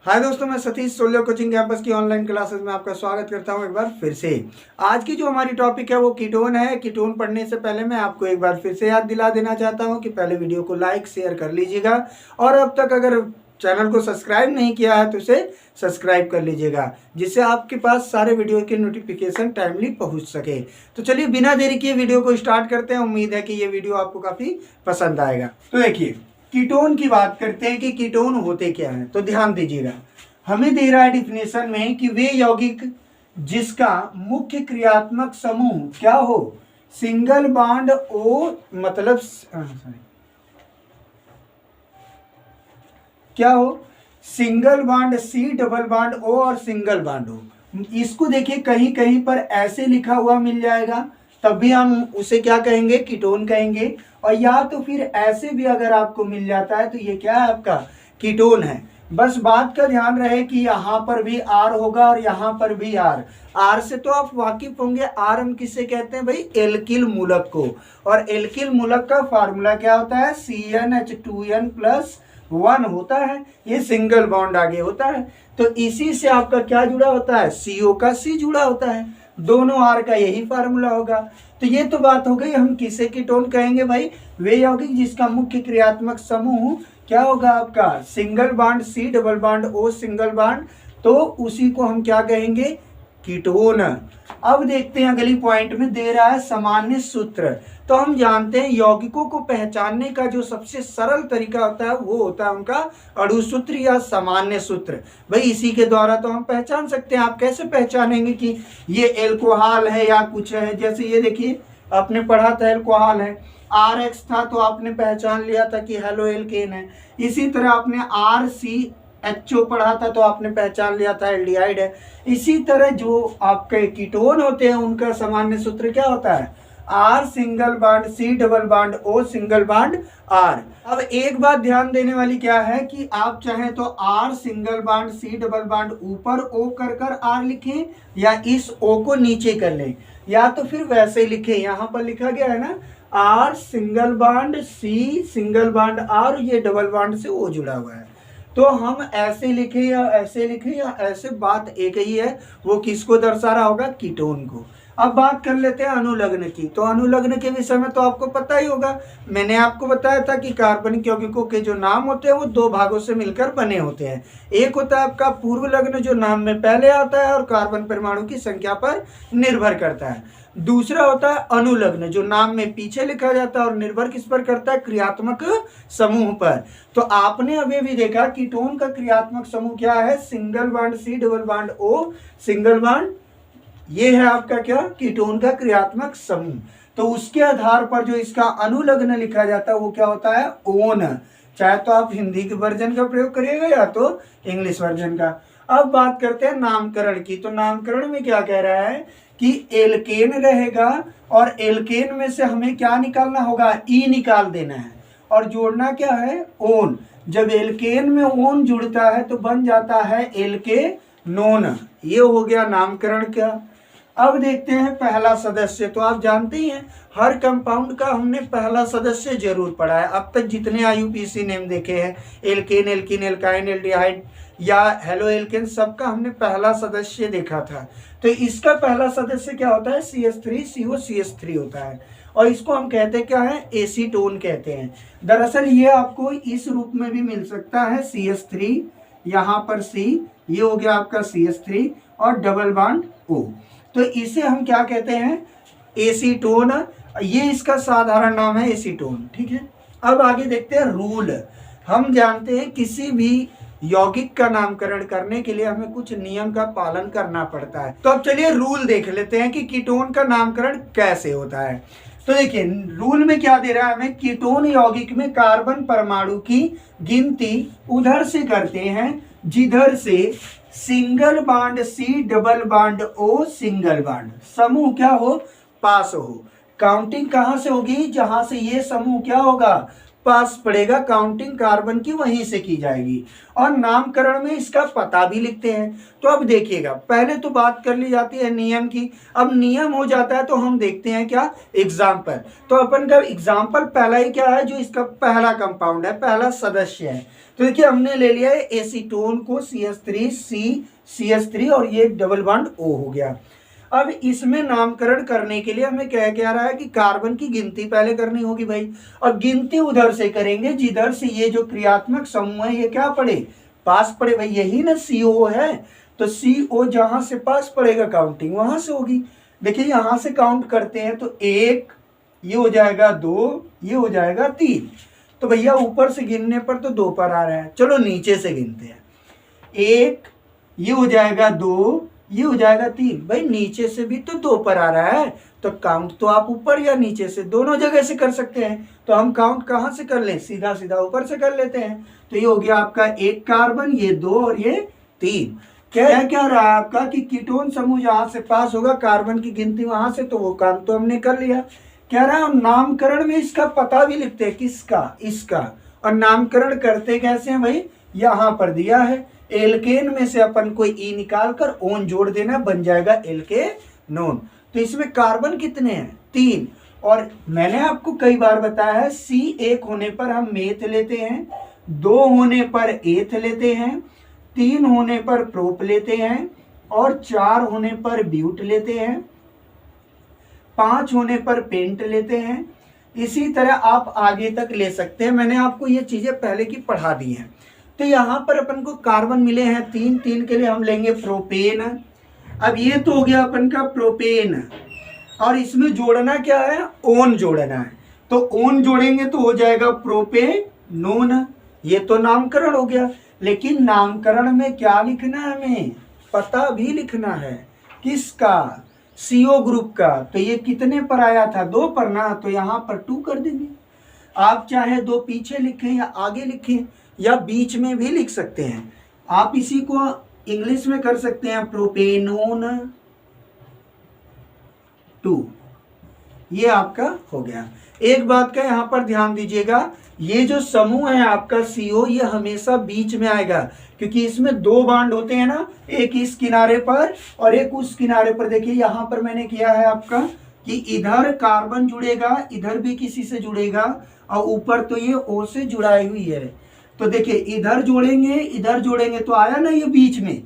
हाय दोस्तों, मैं Satish सोल्यो coaching campus की ऑनलाइन क्लासेस में आपका स्वागत करता हूं एक बार फिर से। आज की जो हमारी टॉपिक है वो कीटोन है। कीटोन पढ़ने से पहले मैं आपको एक बार फिर से याद दिला देना चाहता हूं कि पहले वीडियो को लाइक शेयर कर लीजिएगा और अब तक अगर चैनल को सब्सक्राइब नहीं किया है तो इसे सब्सक्राइब कर लीजिएगा, जिससे आपके पास सारे वीडियो के नोटिफिकेशन टाइमली पहुंच सके। तो चलिए बिना देरी किए वीडियो को स्टार्ट करते हैं। उम्मीद है कि ये वीडियो आपको काफ़ी पसंद आएगा। तो देखिए, कीटोन की बात करते हैं कि कीटोन होते क्या हैं। तो ध्यान दीजिएगा, हमें दे रहा है डिफिनेशन में कि वे यौगिक जिसका मुख्य क्रियात्मक समूह क्या हो, सिंगल बॉन्ड ओ मतलब क्या हो, single bond C, double bond O और सिंगल बॉन्ड ओ। इसको देखिए कहीं कहीं पर ऐसे लिखा हुआ मिल जाएगा, तब भी हम उसे क्या कहेंगे, कीटोन कहेंगे। और या तो फिर ऐसे भी अगर आपको मिल जाता है तो ये क्या है, आपका कीटोन है। बस बात का ध्यान रहे कि यहाँ पर भी आर होगा और यहाँ पर भी आर। आर से तो आप वाकिफ होंगे, आर हम किसे कहते हैं भाई, एल्किल मूलक को। और एल्किल मूलक का फार्मूला क्या होता है, CnH2n+1 होता है। ये सिंगल बॉन्ड आगे होता है, तो इसी से आपका क्या जुड़ा होता है, CO का C जुड़ा होता है। दोनों आर का यही फार्मूला होगा। तो ये तो बात हो गई, हम किसे कीटोन कहेंगे भाई, वे यौगिक जिसका मुख्य क्रियात्मक समूह क्या होगा आपका, single bond C, double bond O, single bond, तो उसी को हम क्या कहेंगे, कीटोन। अब देखते हैं अगली पॉइंट में दे रहा है सामान्य सूत्र। तो हम जानते हैं यौगिकों को पहचानने का जो सबसे सरल तरीका होता है वो होता है उनका अणु सूत्र या सामान्य सूत्र। भाई इसी के द्वारा तो हम पहचान सकते हैं। आप कैसे पहचानेंगे कि ये एल्कोहल है या कुछ है। जैसे ये देखिए, आपने पढ़ा था एल्कोहल है, RX था तो आपने पहचान लिया था कि हेलो एल्केन है। इसी तरह आपने RCHO पढ़ा था तो आपने पहचान लिया था एल्डिहाइड है। इसी तरह जो आपके कीटोन होते हैं उनका सामान्य सूत्र क्या होता है, R single bond C, double bond O, single bond R। अब एक बात ध्यान देने वाली क्या है कि आप चाहे तो R single bond C, double bond ऊपर O कर R लिखें, या इस O को नीचे कर लें, या तो फिर वैसे लिखें। यहाँ पर लिखा गया है ना, R single bond C, single bond R, ये डबल बॉन्ड से O जुड़ा हुआ है। तो हम ऐसे लिखें या ऐसे लिखें या ऐसे, बात एक ही है। वो किसको दर्शा रहा होगा, कीटोन को। अब बात कर लेते हैं अनुलग्न की। तो अनुलग्न के विषय में तो आपको पता ही होगा, मैंने आपको बताया था कि कार्बनिक यौगिकों के जो नाम होते हैं वो दो भागों से मिलकर बने होते हैं। एक होता है आपका पूर्व लग्न जो नाम में पहले आता है और कार्बन परमाणु की संख्या पर निर्भर करता है। दूसरा होता है अनुलग्न जो नाम में पीछे लिखा जाता है और निर्भर किस पर करता है, क्रियात्मक समूह पर। तो आपने अभी भी देखा कीटोन का क्रियात्मक समूह क्या है, single bond C, double bond O, single bond, ये है आपका क्या, कीटोन का क्रियात्मक समूह। तो उसके आधार पर जो इसका अनुलग्न लिखा जाता है वो क्या होता है, ओन। चाहे तो आप हिंदी के वर्जन का प्रयोग करिएगा या तो इंग्लिश वर्जन का। अब बात करते हैं नामकरण की। तो नामकरण में क्या कह रहा है कि एल्केन रहेगा और एल्केन में से हमें क्या निकालना होगा, ई निकाल देना है और जोड़ना क्या है, ओन। जब एल्केन में ओन जुड़ता है तो बन जाता है एल्केनोन। ये हो गया नामकरण का। अब देखते हैं पहला सदस्य। तो आप जानते ही हैं हर कंपाउंड का हमने पहला सदस्य जरूर पढ़ा है। अब तक जितने IUPAC नेम देखे हैं, एल्केन, एल्कीन, एल्काइन, एल्डिहाइड या हेलो एल्केन, सबका हमने पहला सदस्य देखा था। तो इसका पहला सदस्य क्या होता है, CH3COCH3 होता है और इसको हम कहते हैं क्या है, एसीटोन कहते हैं। दरअसल ये आपको इस रूप में भी मिल सकता है, CH3 यहाँ पर C, ये हो गया आपका CH3 और डबल बॉन्ड O। तो इसे हम क्या कहते हैं, एसीटोन। ये इसका साधारण नाम है एसीटोन, ठीक है। अब आगे देखते हैं रूल। हम जानते हैं किसी भी यौगिक का नामकरण करने के लिए हमें कुछ नियम का पालन करना पड़ता है। तो अब चलिए रूल देख लेते हैं कि कीटोन का नामकरण कैसे होता है। तो देखिए रूल में क्या दे रहा है हमें, कीटोन यौगिक में कार्बन परमाणु की गिनती उधर से करते हैं जिधर से single bond C, double bond O, single bond समूह क्या हो, पास हो। काउंटिंग कहां से होगी, जहां से ये समूह क्या होगा, पास पड़ेगा, काउंटिंग कार्बन की वहीं से की जाएगी। और नामकरण में इसका पता भी लिखते हैं। तो अब देखिएगा, पहले तो बात कर ली जाती है नियम की, अब नियम हो जाता है तो हम देखते हैं क्या, एग्जाम्पल। तो अपन का एग्जाम्पल पहला ही क्या है, जो इसका पहला कंपाउंड है, पहला सदस्य है। तो देखिए हमने ले लिया है एसीटोन को, CH3 और ये डबल बॉन्ड O हो गया। अब इसमें नामकरण करने के लिए हमें क्या कह रहा है कि कार्बन की गिनती पहले करनी होगी भाई, और गिनती उधर से करेंगे जिधर से ये जो क्रियात्मक समूह है ये क्या पड़े, पास पड़े। भाई यही ना CO है, तो CO जहां से पास पड़ेगा काउंटिंग वहां से होगी। देखिए यहां से काउंट करते हैं तो 1, ये हो जाएगा 2, ये हो जाएगा 3। तो भैया ऊपर से गिनने पर तो 2 पर आ रहा है, चलो नीचे से गिनते हैं। 1, ये हो जाएगा 2, ये हो जाएगा 3। भाई नीचे से भी तो 2 पर आ रहा है, तो काउंट तो आप ऊपर या नीचे से दोनों जगह से कर सकते हैं। तो हम काउंट कहाँ से कर लें, सीधा सीधा ऊपर से कर लेते हैं। तो ये हो गया आपका 1 कार्बन, ये 2 और ये 3। क्या रहा है आपका कि कीटोन समूह जहां से पास होगा कार्बन की गिनती वहां से, तो वो काम तो हमने कर लिया। कह रहा है हम नामकरण में इसका पता भी लिखते हैं, किसका, इसका। और नामकरण करते कैसे हैं भाई, यहां पर दिया है एल्केन में से अपन को ई निकाल कर ओन जोड़ देना, बन जाएगा एल्केनोन। तो इसमें कार्बन कितने हैं, 3। और मैंने आपको कई बार बताया है C 1 होने पर हम मेथ लेते हैं, 2 होने पर एथ लेते हैं, 3 होने पर प्रोप लेते हैं, और 4 होने पर ब्यूट लेते हैं, 5 होने पर पेंट लेते हैं। इसी तरह आप आगे तक ले सकते हैं, मैंने आपको ये चीजें पहले की पढ़ा दी हैं। तो यहाँ पर अपन को कार्बन मिले हैं 3 के लिए हम लेंगे प्रोपेन। अब ये तो हो गया अपन का प्रोपेन, और इसमें जोड़ना क्या है, ओन जोड़ना है। तो ओन जोड़ेंगे तो हो जाएगा प्रोपेनोन। ये तो नामकरण हो गया, लेकिन नामकरण में क्या लिखना है, हमें पता भी लिखना है, किसका, CO ग्रुप का। तो ये कितने पर आया था, 2 पर ना, तो यहाँ पर 2 कर देंगे। आप चाहे 2 पीछे लिखें या आगे लिखें या बीच में भी लिख सकते हैं। आप इसी को इंग्लिश में कर सकते हैं प्रोपेनोन 2। ये आपका हो गया। एक बात का यहाँ पर ध्यान दीजिएगा, ये जो समूह है आपका CO, ये हमेशा बीच में आएगा, क्योंकि इसमें 2 बॉन्ड होते हैं ना, एक इस किनारे पर और एक उस किनारे पर। देखिए यहाँ पर मैंने किया है आपका कि इधर कार्बन जुड़ेगा, इधर भी किसी से जुड़ेगा, और ऊपर तो ये O से जुड़ाई हुई है। तो देखिए इधर जोड़ेंगे, इधर जोड़ेंगे, तो आया ना ये बीच में।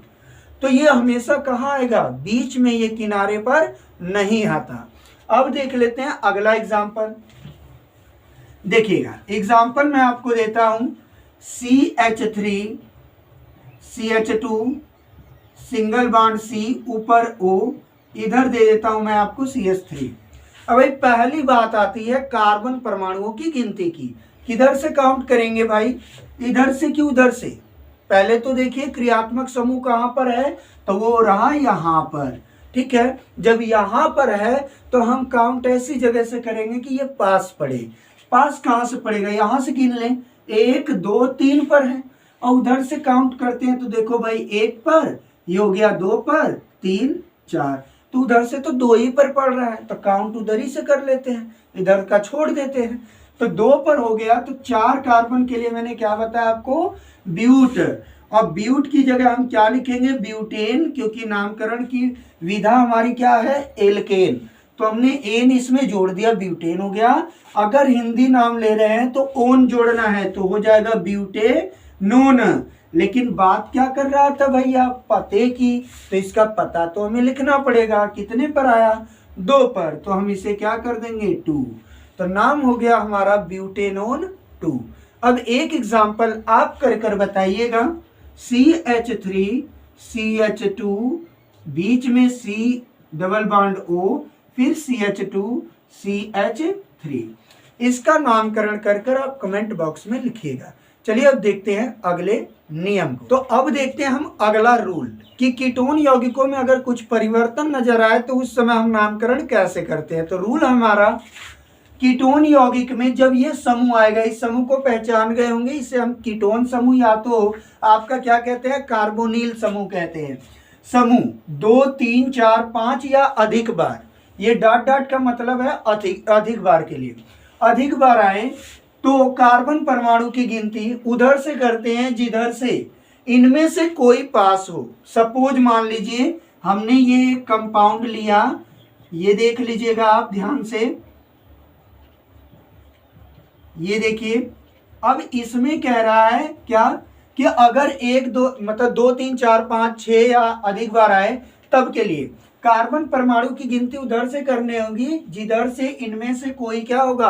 तो ये हमेशा कहाँ आएगा, बीच में, ये किनारे पर नहीं आता। अब देख लेते हैं अगला एग्जाम्पल। देखिएगा एग्जाम्पल मैं आपको देता हूं, CH3 CH2 single bond C, ऊपर O, इधर दे देता हूं मैं आपको CH3। अब भाई पहली बात आती है कार्बन परमाणुओं की गिनती की। किधर से काउंट करेंगे भाई, इधर से कि उधर से। पहले तो देखिए क्रियात्मक समूह कहां पर है, तो वो रहा यहां पर, ठीक है। जब यहां पर है तो हम काउंट ऐसी जगह से करेंगे कि ये पास पड़े। पास कहां से पड़ेगा, यहां से गिन लें, 1 2 3 पर है, और उधर से काउंट करते हैं तो देखो भाई 1 पर, ये हो गया 2 पर, 3 4, तो उधर से तो 2 ही पर पड़ रहा है, तो काउंट उधर ही से कर लेते हैं, इधर का छोड़ देते हैं। तो 2 पर हो गया, तो 4 कार्बन के लिए मैंने क्या बताया आपको, ब्यूट। और ब्यूट की जगह हम क्या लिखेंगे, ब्यूटेन, क्योंकि नामकरण की विधा हमारी क्या है, एल्केन। तो हमने एन इसमें जोड़ दिया, ब्यूटेन हो गया। अगर हिंदी नाम ले रहे हैं तो ओन जोड़ना है, तो हो जाएगा ब्यूटेनोन। लेकिन बात क्या कर रहा था भैया, पते की, तो इसका पता तो हमें लिखना पड़ेगा। कितने पर आया, 2 पर, तो हम इसे क्या कर देंगे, 2। तो नाम हो गया हमारा ब्यूटेनोन 2। अब एक एग्जाम्पल आप कर बताइएगा, CH3 CH2, बीच में C डबल बॉन्ड O, फिर CH2 CH3। इसका नामकरण कर आप कमेंट बॉक्स में लिखिएगा। चलिए अब देखते हैं अगले नियम को। तो अब देखते हैं हम अगला रूल कि कीटोन यौगिकों में अगर कुछ परिवर्तन नजर आए तो उस समय हम नामकरण कैसे करते हैं। तो रूल हमारा, कीटोन यौगिक में जब ये समूह आएगा, इस समूह को पहचान गए होंगे, इसे हम कीटोन समूह या तो आपका क्या कहते हैं, कार्बोनिल समूह कहते हैं। समूह 2 3 4 5 या अधिक बार, ये डॉट डॉट का मतलब है अधिक बार के लिए, अधिक बार आए तो कार्बन परमाणु की गिनती उधर से करते हैं जिधर से इनमें से कोई पास हो। सपोज मान लीजिए हमने ये कंपाउंड लिया, ये देख लीजिएगा आप ध्यान से, ये देखिए। अब इसमें कह रहा है क्या कि अगर 1 2 मतलब 2 3 4 5 6 या अधिक बार आए तब के लिए कार्बन परमाणु की गिनती उधर से करने होगी जिधर से इनमें से कोई क्या होगा,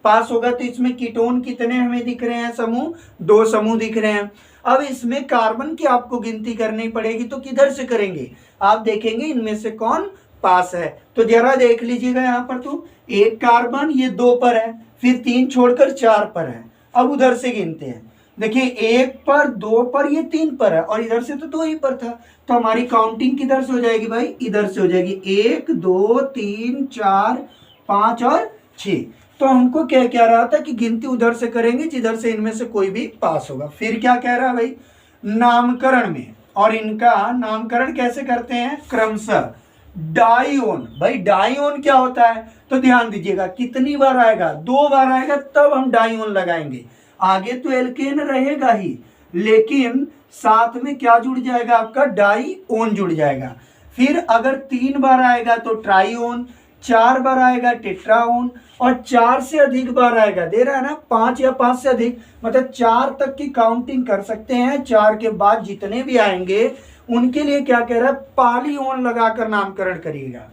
पास होगा। तो इसमें कीटोन कितने हमें दिख रहे हैं समूह, 2 समूह दिख रहे हैं। अब इसमें कार्बन की आपको गिनती करनी पड़ेगी, तो किधर से करेंगे, आप देखेंगे इनमें से कौन पास है। तो जरा देख लीजिएगा यहाँ पर, तो 1 कार्बन ये 2 पर है, फिर 3 छोड़कर 4 पर है। अब उधर से गिनते हैं, देखिए 1 पर 2 पर ये 3 पर है और इधर से तो 2 ही पर था। तो हमारी काउंटिंग किधर से हो जाएगी भाई, इधर से हो जाएगी। 1 2 3 4 5 और 6। तो हमको क्या कह रहा था कि गिनती उधर से करेंगे जिधर से इनमें से कोई भी पास होगा। फिर क्या कह रहा है भाई, नामकरण में, और इनका नामकरण कैसे करते हैं, क्रमशः डाइओन। भाई डाइओन क्या होता है, तो ध्यान दीजिएगा कितनी बार आएगा, 2 बार आएगा तब हम डाइओन लगाएंगे। आगे तो एल्केन रहेगा ही, लेकिन साथ में क्या जुड़ जाएगा आपका, डाइओन जुड़ जाएगा। फिर अगर 3 बार आएगा तो ट्राइओन, 4 बार आएगा टेट्राओन, और 4 से अधिक बार आएगा, दे रहा है ना 5 या 5 से अधिक, मतलब 4 तक की काउंटिंग कर सकते हैं। 4 के बाद जितने भी आएंगे उनके लिए क्या कह रहा है, पॉलीओन लगाकर नामकरण करिएगा।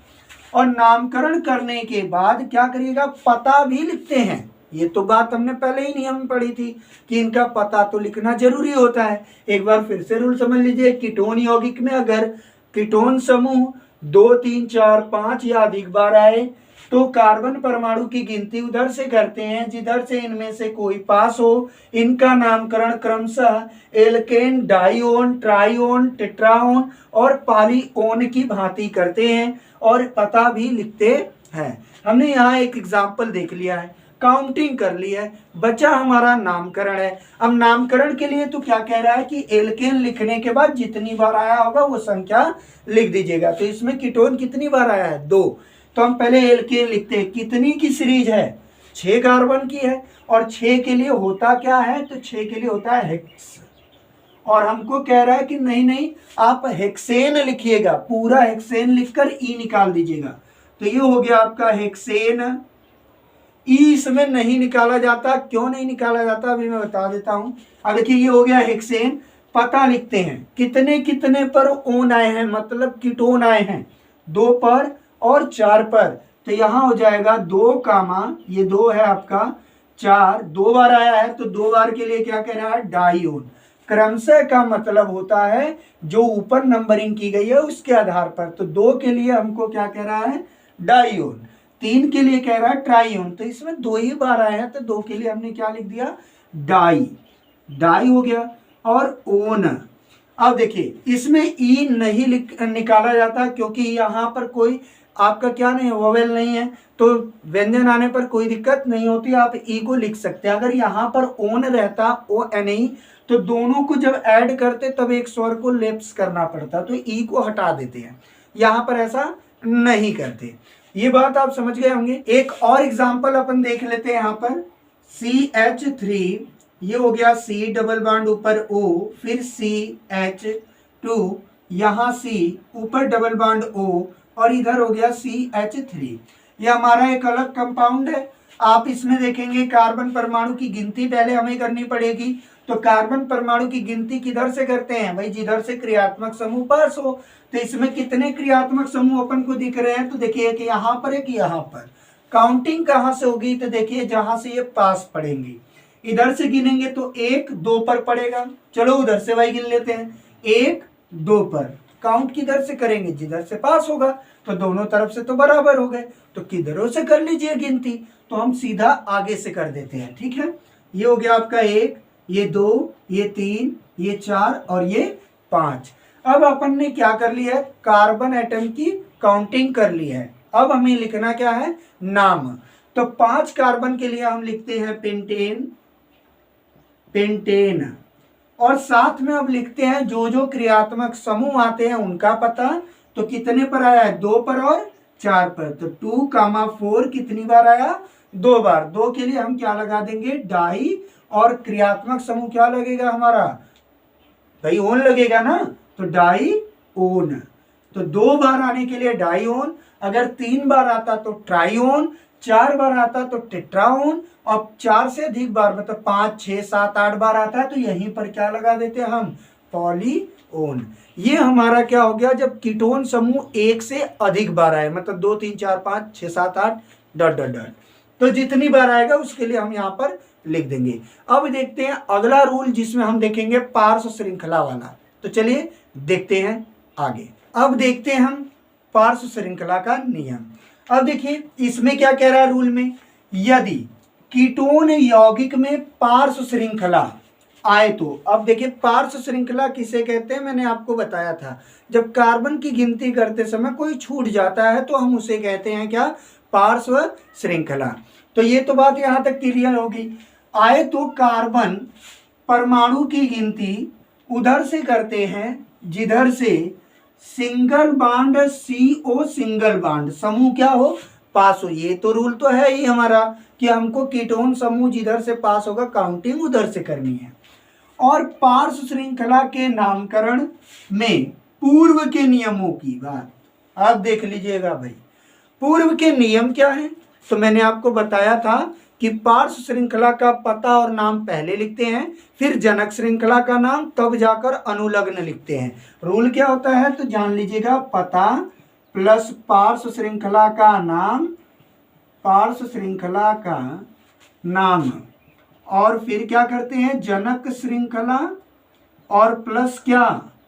और नामकरण करने के बाद क्या करिएगा, पता भी लिखते हैं। ये तो बात हमने पहले ही नियम में पढ़ी थी कि इनका पता तो लिखना जरूरी होता है। एक बार फिर से रूल समझ लीजिए, कीटोन यौगिक में अगर कीटोन समूह 2 3 4 5 या अधिक बार आए तो कार्बन परमाणु की गिनती उधर से करते हैं जिधर से इनमें से कोई पास हो। इनका नामकरण क्रमशः एल्केन, डाइओन, ट्राइओन, टेट्राओन और पॉलीओन की भांति करते हैं और पता भी लिखते हैं। हमने यहाँ एक एग्जाम्पल देख लिया है, काउंटिंग कर ली है, बचा हमारा नामकरण है। अब नामकरण के लिए तो क्या कह रहा है कि एल्केन लिखने के बाद जितनी बार आया होगा वो संख्या लिख दीजिएगा। तो इसमें कीटोन कितनी बार आया है, 2। तो हम पहले एल्केन लिखते हैं, कितनी की सीरीज है, 6 कार्बन की है। और 6 के लिए होता क्या है, तो 6 के लिए होता है हेक्स। और हमको कह रहा है कि नहीं आप हेक्सेन लिखिएगा, पूरा हेक्सेन लिखकर ई निकाल दीजिएगा। तो ये हो गया आपका हेक्सेन। ई इसमें नहीं निकाला जाता, क्यों नहीं निकाला जाता अभी मैं बता देता हूं। अब देखिए ये हो गया हेक्सेन। पता लिखते हैं, कितने कितने पर ओन आए हैं, मतलब कीटोन आए हैं, 2 पर और 4 पर। तो यहां हो जाएगा 2 कामा, ये 2 है आपका, 4 2 बार आया है तो 2 बार के लिए क्या कह रहा है, डाइओन। क्रमशः का मतलब होता है जो ऊपर नंबरिंग की गई है उसके आधार पर। तो 2 के लिए हमको क्या कह रहा है, डाइओन। 3 के लिए कह रहा है ट्राइओन। तो इसमें 2 ही बार आया है तो 2 के लिए हमने क्या लिख दिया, डाई हो गया। और ओन, अब देखिए इसमें ई नहीं निकाला जाता क्योंकि यहाँ पर कोई आपका क्या नहीं है, वोवेल नहीं है, तो व्यंजन आने पर कोई दिक्कत नहीं होती, आप ई को लिख सकते हैं। अगर यहाँ पर ओन रहता, ओ एन ई, तो दोनों को जब ऐड करते तब एक स्वर को लेप्स करना पड़ता, तो ई को हटा देते हैं। यहाँ पर ऐसा नहीं करते। ये बात आप समझ गए होंगे। एक और एग्जांपल अपन देख लेते हैं यहाँ पर, CH3, ये हो गया C डबल बॉन्ड ऊपर O, फिर CH2, यहाँ C ऊपर डबल बॉन्ड O और इधर हो गया CH3। ये हमारा एक अलग कंपाउंड है। आप इसमें देखेंगे कार्बन परमाणु की गिनती पहले हमें करनी पड़ेगी। तो कार्बन परमाणु की गिनती किधर से करते हैं भाई, जिधर से क्रियात्मक समूह पास हो। तो इसमें कितने क्रियात्मक समूह अपन को दिख रहे हैं, तो देखिए कि यहाँ पर एक, यहाँ पर। काउंटिंग कहाँ से होगी, तो देखिए जहां से ये पास पड़ेंगे, इधर से गिनेंगे तो 1 2 पर पड़ेगा। चलो उधर से भाई गिन लेते हैं, 1 2 पर। काउंट किधर से करेंगे, जिधर से पास होगा। तो दोनों तरफ से तो बराबर हो गए, तो किधरों से कर लीजिए गिनती। तो हम सीधा आगे से कर देते हैं, ठीक है। ये हो गया आपका 1, ये 2, ये 3, ये 4 और ये 5। अब अपन ने क्या कर लिया है, कार्बन एटम की काउंटिंग कर ली है। अब हमें लिखना क्या है, नाम। तो 5 कार्बन के लिए हम लिखते हैं पेंटेन, और साथ में अब लिखते हैं जो जो क्रियात्मक समूह आते हैं उनका पता। तो कितने पर आया है, 2 पर और 4 पर। तो 2, 4 कितनी बार आया, 2 बार, 2 के लिए हम क्या लगा देंगे, डाई, और क्रियात्मक समूह क्या लगेगा हमारा भाई, ओन लगेगा ना, तो डाई ओन। तो 2 बार आने के लिए डाई ओन, अगर 3 बार आता तो ट्राई ओन, 4 बार आता तो टेट्राओन, और 4 से अधिक बार मतलब 5, 6, 7, 8 बार आता है तो यहीं पर क्या लगा देते हैं हम, पॉलीओन। ये हमारा क्या हो गया, जब कीटोन समूह 1 से अधिक बार आए, मतलब 2, 3, 4, 5, 6, 7, 8 डॉट डॉट डॉट, तो जितनी बार आएगा उसके लिए हम यहाँ पर लिख देंगे। अब देखते हैं अगला रूल जिसमें हम देखेंगे पार्श्व श्रृंखला वाला। तो चलिए देखते हैं आगे। अब देखते हैं हम पार्श्व श्रृंखला का नियम। अब देखिए इसमें क्या कह रहा है रूल में, यदि कीटोन यौगिक में पार्श्व श्रृंखला आए तो, अब देखिए पार्श्व श्रृंखला किसे कहते हैं, मैंने आपको बताया था, जब कार्बन की गिनती करते समय कोई छूट जाता है तो हम उसे कहते हैं क्या, पार्श्व श्रृंखला। तो ये तो बात यहां तक क्लियर होगी। आए तो कार्बन परमाणु की गिनती उधर से करते हैं जिधर से single bond CO single bond समूह क्या हो, पास हो। ये तो रूल तो है ही हमारा कि हमको कीटोन समूह जिधर से पास होगा काउंटिंग उधर से करनी है। और पार्श्व श्रृंखला के नामकरण में पूर्व के नियमों की बात आप देख लीजिएगा भाई। पूर्व के नियम क्या है, तो मैंने आपको बताया था कि पार्श्व श्रृंखला का पता और नाम पहले लिखते हैं, फिर जनक श्रृंखला का नाम, तब जाकर अनुलग्न लिखते हैं। रूल क्या होता है तो जान लीजिएगा, पता प्लस पार्श्व श्रृंखला का नाम, पार्श्व श्रृंखला का नाम, और फिर क्या करते हैं जनक श्रृंखला, और प्लस क्या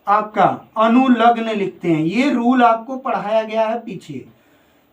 आपका अनुलग्न लिखते हैं। ये रूल आपको पढ़ाया गया है पीछे,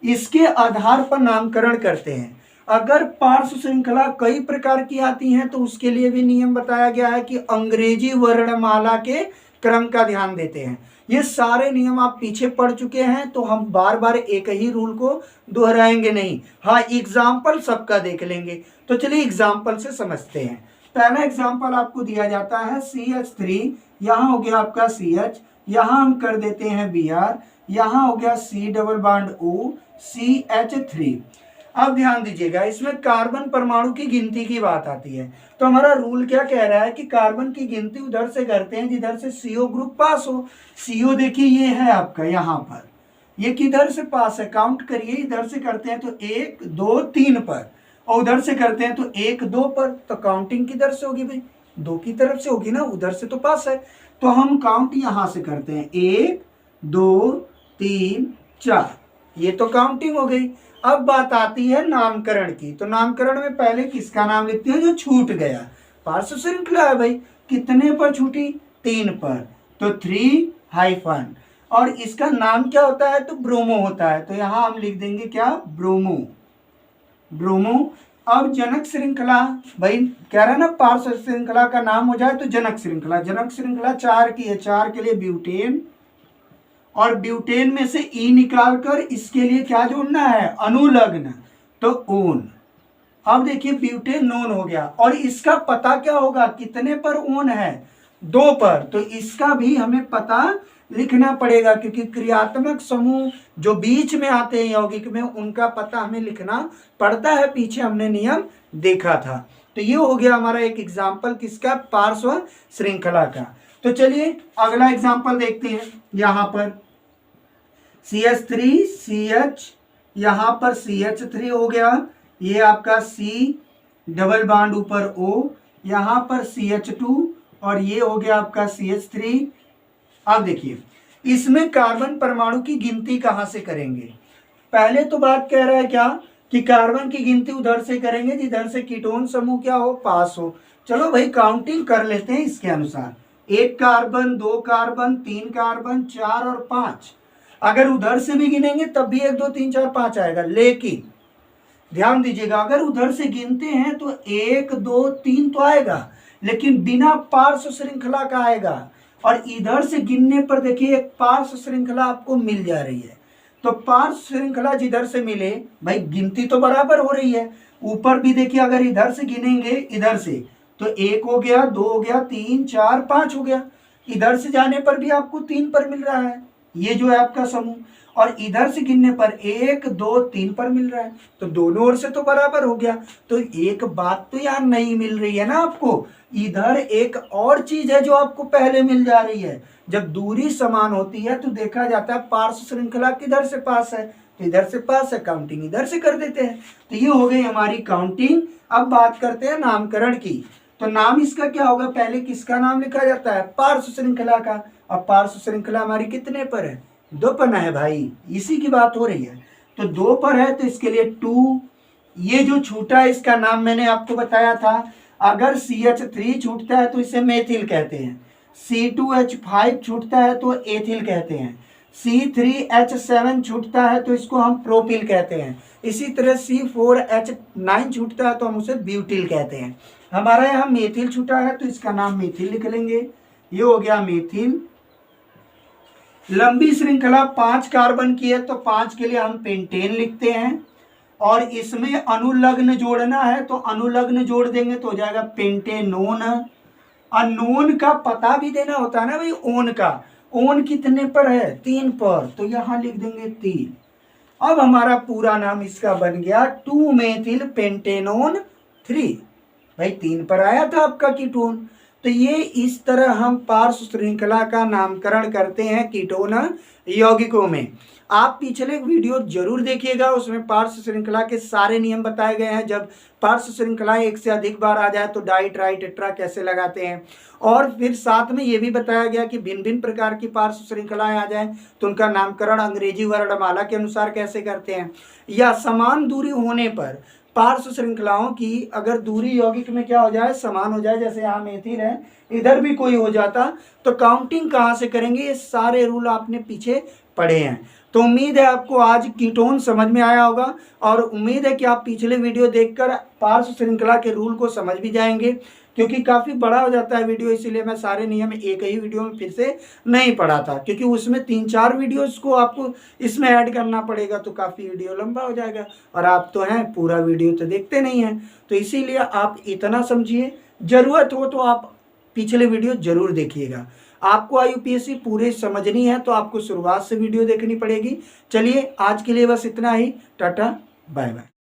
इसके आधार पर नामकरण करते हैं। अगर पार्श्व श्रृंखला कई प्रकार की आती हैं तो उसके लिए भी नियम बताया गया है कि अंग्रेजी वर्णमाला के क्रम का ध्यान देते हैं। ये सारे नियम आप पीछे पढ़ चुके हैं तो हम बार बार एक ही रूल को दोहराएंगे नहीं, हाँ एग्जाम्पल सबका देख लेंगे। तो चलिए एग्जाम्पल से समझते हैं। पहला एग्जाम्पल आपको दिया जाता है CH3, यहाँ हो गया आपका CH, यहाँ हम कर देते हैं Br, यहाँ हो गया C double bond O, CH3। अब ध्यान दीजिएगा, इसमें कार्बन परमाणु की गिनती की बात आती है। तो हमारा रूल क्या कह रहा है कि कार्बन की गिनती उधर से करते हैं जिधर से CO ग्रुप पास हो। CO देखिए ये है आपका यहाँ पर, ये किधर से पास है, काउंट करिए, इधर से करते हैं तो 1, 2, 3 पर, और उधर से करते हैं तो 1, 2 पर, तो काउंटिंग किधर से होगी भाई, 2 की तरफ से होगी ना, उधर से तो पास है। तो हम काउंट यहां से करते हैं 1, 2, 3, 4, ये तो काउंटिंग हो गई। अब बात आती है नामकरण की। तो नामकरण में पहले किसका नाम लिखते हैं, जो छूट गया। पार्श्व श्रृंखला है भाई, कितने पर छूटी, 3 पर, तो 3- और इसका नाम क्या होता है तो ब्रोमो होता है, तो यहां हम लिख देंगे क्या, ब्रोमो, ब्रोमो। अब जनक श्रृंखला, भाई कह रहा है ना पार्श्व श्रृंखला का नाम हो जाए तो जनक श्रृंखला। जनक श्रृंखला 4 की है, 4 के लिए ब्यूटेन, और ब्यूटेन में से ई निकालकर इसके लिए क्या जोड़ना है, अनुलग्न, तो ओन। अब देखिए ब्यूटेन नोन हो गया, और इसका पता क्या होगा, कितने पर ओन है, 2 पर, तो इसका भी हमें पता लिखना पड़ेगा, क्योंकि क्रियात्मक समूह जो बीच में आते हैं यौगिक में उनका पता हमें लिखना पड़ता है, पीछे हमने नियम देखा था। तो ये हो गया हमारा एक एग्जाम्पल किसका, पार्श्व श्रृंखला का। तो चलिए अगला एग्जाम्पल देखते हैं। यहाँ पर CH3 CH, यहाँ पर CH3 हो गया, ये आपका C डबल बॉन्ड ऊपर O, यहाँ पर CH2, और ये हो गया आपका CH3। अब देखिए इसमें कार्बन परमाणु की गिनती कहाँ से करेंगे। पहले तो बात कह रहा है क्या कि कार्बन की गिनती उधर से करेंगे जिधर से कीटोन समूह क्या हो, पास हो। चलो भाई काउंटिंग कर लेते हैं इसके अनुसार, 1 कार्बन, 2 कार्बन, 3 कार्बन, 4 और 5। अगर उधर से भी गिनेंगे तब भी 1, 2, 3, 4, 5 आएगा। लेकिन ध्यान दीजिएगा, अगर उधर से गिनते हैं तो 1, 2, 3 तो आएगा, लेकिन बिना पार्श्व श्रृंखला का आएगा। और इधर से गिनने पर देखिए एक पार्श्व श्रृंखला आपको मिल जा रही है। तो पार्श्व श्रृंखला जिधर से मिले भाई गिनती तो बराबर हो रही है। ऊपर भी देखिए अगर इधर से गिनेंगे इधर से तो 1 हो गया, 2 हो गया, 3, 4, 5 हो गया। इधर से जाने पर भी आपको 3 पर मिल रहा है, ये जो है आपका समूह, और इधर से गिनने पर 1 2 3 पर मिल रहा है, तो दोनों ओर से तो बराबर हो गया। तो एक बात तो यहाँ नहीं मिल रही है ना आपको, इधर एक और चीज है जो आपको पहले मिल जा रही है। जब दूरी समान होती है तो देखा जाता है पार्श्व श्रृंखला किधर से पास है, तो इधर से पास है, काउंटिंग इधर से कर देते हैं। तो ये हो गई हमारी काउंटिंग। अब बात करते हैं नामकरण की। तो नाम इसका क्या होगा, पहले किसका नाम लिखा जाता है, पार्श्व श्रृंखला का। अब पार्श्व श्रृंखला हमारी कितने पर है, 2 पर है भाई, इसी की बात हो रही है। तो 2 पर है तो इसके लिए 2। ये जो छूटा है इसका नाम मैंने आपको बताया था, अगर CH3 छूटता है तो इसे मेथिल कहते हैं, C2H5 छूटता है तो एथिल कहते हैं, C3H7 छूटता है तो इसको हम प्रोपिल कहते हैं, इसी तरह C4H9 छूटता है तो हम उसे ब्यूटिल कहते हैं। हमारा यहाँ मेथिल छूटा है तो इसका नाम मेथिल लिख लेंगे, ये हो गया मेथिल। लंबी श्रृंखला 5 कार्बन की है तो 5 के लिए हम पेंटेन लिखते हैं, और इसमें अनुलग्न जोड़ना है तो अनुलग्न जोड़ देंगे तो हो जाएगा पेंटेनोन। अनोन का पता भी देना होता है ना भाई, ओन का, ओन कितने पर है, 3 पर, तो यहां लिख देंगे 3। अब हमारा पूरा नाम इसका बन गया 2 मेथिल पेंटेनोन 3। भाई 3 पर आया था आपका कीटोन। तो ये इस तरह हम पार्श्व श्रृंखला का नामकरण करते हैं कीटोन यौगिकों में। आप पिछले वीडियो जरूर देखिएगा, उसमें पार्श्व श्रृंखला के सारे नियम बताए गए हैं। जब पार्श्व श्रृंखला एक से अधिक बार आ जाए तो डाई ट्राई टेट्रा कैसे लगाते हैं, और फिर साथ में ये भी बताया गया कि भिन्न भिन्न प्रकार की पार्श्व श्रृंखलाएं आ जाए तो उनका नामकरण अंग्रेजी वर्णमाला के अनुसार कैसे करते हैं, या समान दूरी होने पर पार्श्व श्रृंखलाओं की अगर दूरी यौगिक में क्या हो जाए, समान हो जाए, जैसे यहाँ मेथिल है, इधर भी कोई हो जाता, तो काउंटिंग कहाँ से करेंगे, ये सारे रूल आपने पीछे पढ़े हैं। तो उम्मीद है आपको आज कीटोन समझ में आया होगा, और उम्मीद है कि आप पिछले वीडियो देखकर पार्श्व श्रृंखला के रूल को समझ भी जाएंगे, क्योंकि काफ़ी बड़ा हो जाता है वीडियो, इसीलिए मैं सारे नियम एक ही वीडियो में फिर से नहीं पढ़ा था, क्योंकि उसमें 3-4 वीडियोस को आपको इसमें ऐड करना पड़ेगा तो काफ़ी वीडियो लंबा हो जाएगा, और आप तो हैं पूरा वीडियो तो देखते नहीं हैं। तो इसीलिए आप इतना समझिए, ज़रूरत हो तो आप पिछले वीडियो जरूर देखिएगा। आपको IUPAC पूरे समझनी है तो आपको शुरुआत से वीडियो देखनी पड़ेगी। चलिए आज के लिए बस इतना ही, टाटा बाय बाय।